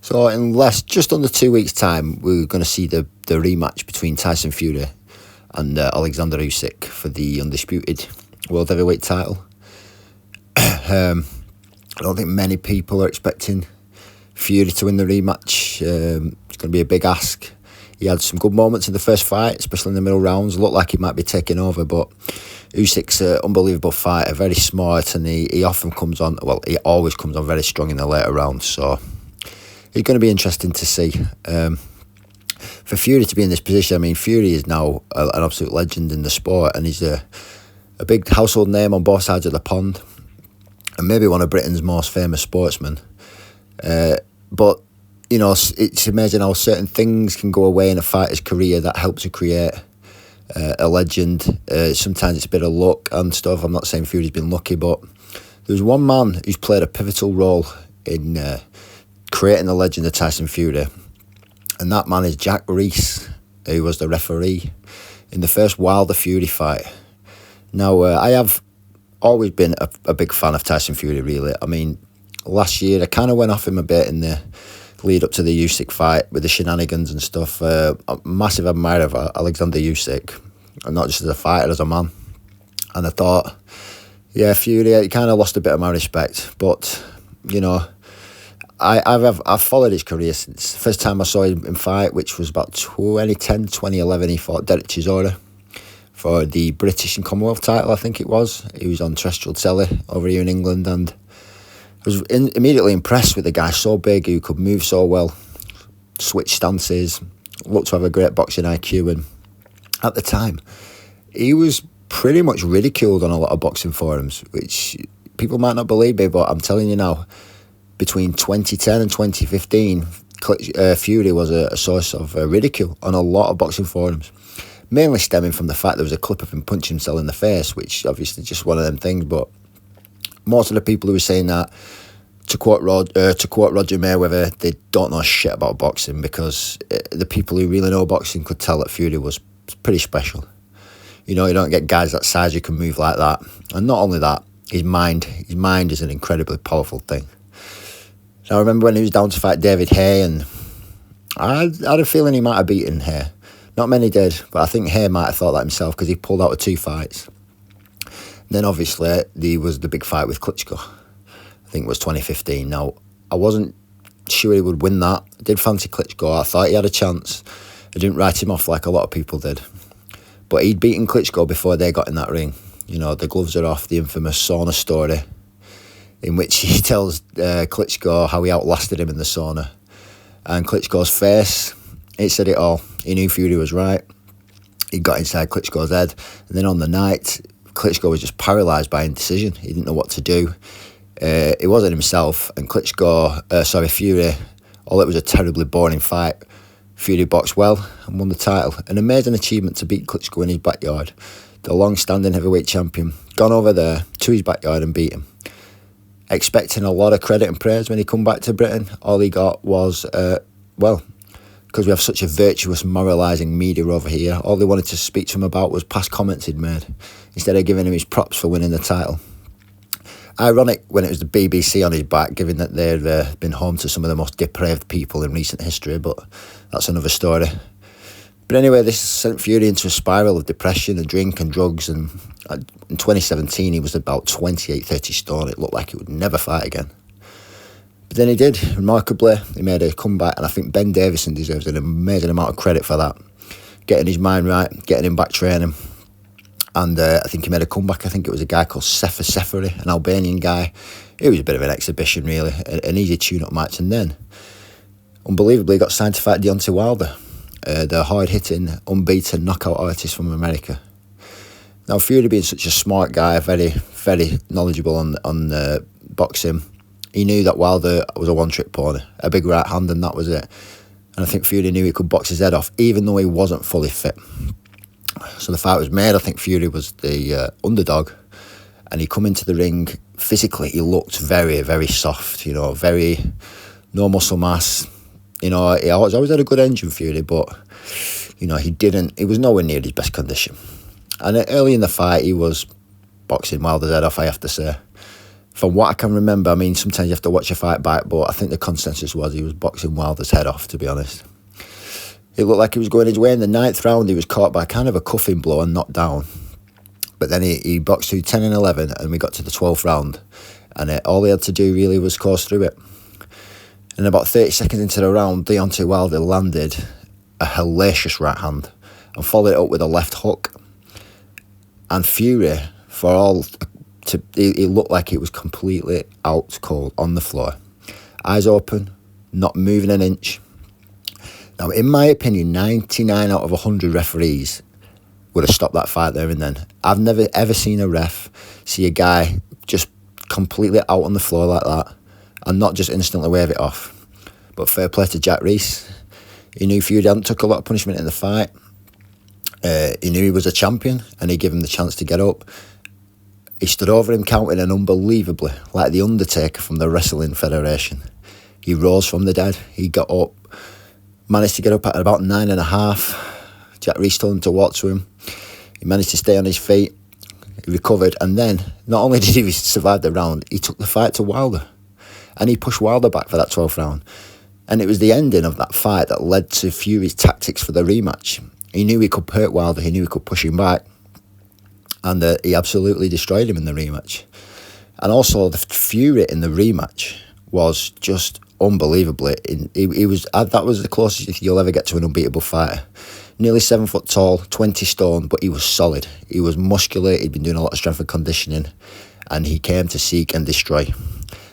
So in just under 2 weeks' time, we're going to see the rematch between Tyson Fury and Alexander Usyk for the undisputed world heavyweight title. I don't think many people are expecting Fury to win the rematch. It's going to be a big ask. He had some good moments in the first fight, especially in the middle rounds. Looked like he might be taking over, but Usyk's an unbelievable fighter, very smart, and he often comes on, well, he always comes on very strong in the later rounds, so it's going to be interesting to see. For Fury to be in this position, I mean, Fury is now an absolute legend in the sport, and he's a big household name on both sides of the pond, and maybe one of Britain's most famous sportsmen. But, you know, it's amazing how certain things can go away in a fighter's career that help to create a legend. Sometimes it's a bit of luck and stuff. I'm not saying Fury's been lucky, but there's one man who's played a pivotal role in creating the legend of Tyson Fury, and that man is Reiss, who was the referee in the first Wilder Fury fight. Now, I have always been a big fan of Tyson Fury, really. I mean, last year I kind of went off him a bit in the lead up to the Usyk fight with the shenanigans and stuff. I'm a massive admirer of Alexander Usyk, and not just as a fighter, as a man. And I thought, yeah, Fury, he kind of lost a bit of my respect, but, you know, I've followed his career since the first time I saw him in fight, which was about 2010, 2011. He fought Derek Chisora for the British and Commonwealth title, I think it was. He was on terrestrial telly over here in England, and I was immediately impressed with the guy. So big, who could move so well, switch stances, looked to have a great boxing IQ, and at the time, he was pretty much ridiculed on a lot of boxing forums, which people might not believe me, but I'm telling you now, between 2010 and 2015, Fury was a source of ridicule on a lot of boxing forums, mainly stemming from the fact there was a clip of him punching himself in the face, which obviously just one of them things. But most of the people who were saying that, to quote Roger Mayweather, they don't know shit about boxing, because the people who really know boxing could tell that Fury was pretty special. You know, you don't get guys that size who can move like that. And not only that, his mind is an incredibly powerful thing. I remember when he was down to fight David Haye, and I had a feeling he might have beaten Haye. Not many did, but I think Haye might have thought that himself, because he pulled out of 2 fights. And then obviously there was the big fight with Klitschko. I think it was 2015. Now, I wasn't sure he would win that. I did fancy Klitschko. I thought he had a chance. I didn't write him off like a lot of people did. But he'd beaten Klitschko before they got in that ring. You know, the gloves are off, the infamous sauna story, in which he tells Klitschko how he outlasted him in the sauna. And Klitschko's face, it said it all. He knew Fury was right. He got inside Klitschko's head. And then on the night, Klitschko was just paralysed by indecision. He didn't know what to do. It wasn't himself. And Fury, although it was a terribly boring fight, Fury boxed well and won the title. An amazing achievement to beat Klitschko in his backyard. The long-standing heavyweight champion, gone over there to his backyard and beat him. Expecting a lot of credit and praise when he come back to Britain. All he got was, because we have such a virtuous, moralising media over here, all they wanted to speak to him about was past comments he'd made, instead of giving him his props for winning the title. Ironic when it was the BBC on his back, given that they've been home to some of the most depraved people in recent history, but that's another story. But anyway, this sent Fury into a spiral of depression and drink and drugs, and in 2017 he was about 28, 30 stone. It looked like he would never fight again. But then he did, remarkably. He made a comeback, and I think Ben Davison deserves an amazing amount of credit for that. Getting his mind right, getting him back training. And I think he made a comeback. I think it was a guy called Sefery, an Albanian guy. It was a bit of an exhibition, really, an easy tune-up match. And then, unbelievably, he got signed to fight Deontay Wilder, the hard-hitting, unbeaten knockout artist from America. Now, Fury being such a smart guy, very, very knowledgeable on boxing, he knew that Wilder was a one-trick pony, a big right hand, and that was it. And I think Fury knew he could box his head off, even though he wasn't fully fit. So the fight was made. I think Fury was the underdog, and he come into the ring. Physically, he looked very, very soft, you know, very no muscle mass. You know, he always had a good engine, Fury, but, you know, he was nowhere near his best condition. And early in the fight, he was boxing Wilder's head off, I have to say. From what I can remember, I mean, sometimes you have to watch a fight back, but I think the consensus was he was boxing Wilder's head off, to be honest. It looked like he was going his way. In the 9th round, he was caught by kind of a cuffing blow and knocked down. But then he boxed through 10 and 11, and we got to the 12th round. And all he had to do really was course through it. And about 30 seconds into the round, Deontay Wilder landed a hellacious right hand and followed it up with a left hook. And Fury, he looked like it was completely out cold on the floor. Eyes open, not moving an inch. Now, in my opinion, 99 out of 100 referees would have stopped that fight there and then. I've never ever seen a ref see a guy just completely out on the floor like that and not just instantly wave it off. But fair play to Jack Reiss. He knew Fury hadn't took a lot of punishment in the fight. He knew he was a champion and he gave him the chance to get up. He stood over him counting, and unbelievably, like the Undertaker from the Wrestling Federation, he rose from the dead. He got up, managed to get up at about 9.5. Jack Reiss told him to walk to him. He managed to stay on his feet. He recovered, and then not only did he survive the round, he took the fight to Wilder, and he pushed Wilder back for that 12th round. And it was the ending of that fight that led to Fury's tactics for the rematch. He knew he could hurt Wilder. He knew he could push him back, and he absolutely destroyed him in the rematch. And also, the Fury in the rematch was just unbelievably. That was the closest you'll ever get to an unbeatable fighter. Nearly 7 foot tall, 20 stone, but he was solid. He was muscular. He'd been doing a lot of strength and conditioning, and he came to seek and destroy.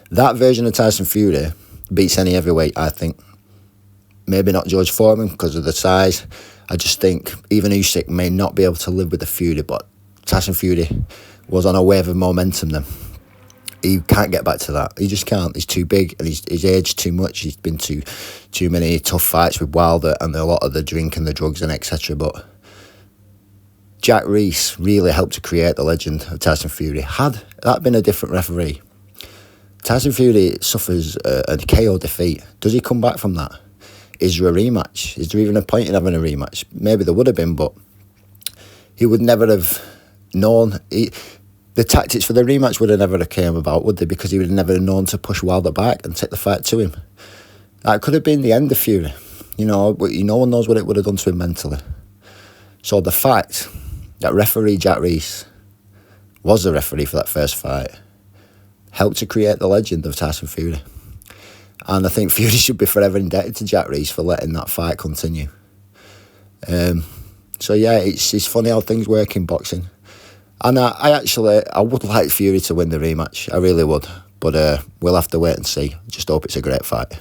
That version of Tyson Fury beats any heavyweight, I think. Maybe not George Foreman because of the size. I just think even Usyk may not be able to live with the Fury, but Tyson Fury was on a wave of momentum then. He can't get back to that. He just can't. He's too big and he's aged too much. He's been to too many tough fights with Wilder and a lot of the drink and the drugs and etc. But Jack Reiss really helped to create the legend of Tyson Fury. Had that been a different referee, Tyson Fury suffers a KO defeat. Does he come back from that? Is there a rematch? Is there even a point in having a rematch? Maybe there would have been, but he would never have known. The tactics for the rematch would have never came about, would they? Because he would have never known to push Wilder back and take the fight to him. That could have been the end of Fury. No one knows what it would have done to him mentally. So the fact that referee Jack Reiss was the referee for that first fight helped to create the legend of Tyson Fury. And I think Fury should be forever indebted to Jack Reiss for letting that fight continue. So yeah, it's funny how things work in boxing. And I would like Fury to win the rematch. I really would. But we'll have to wait and see. Just hope it's a great fight.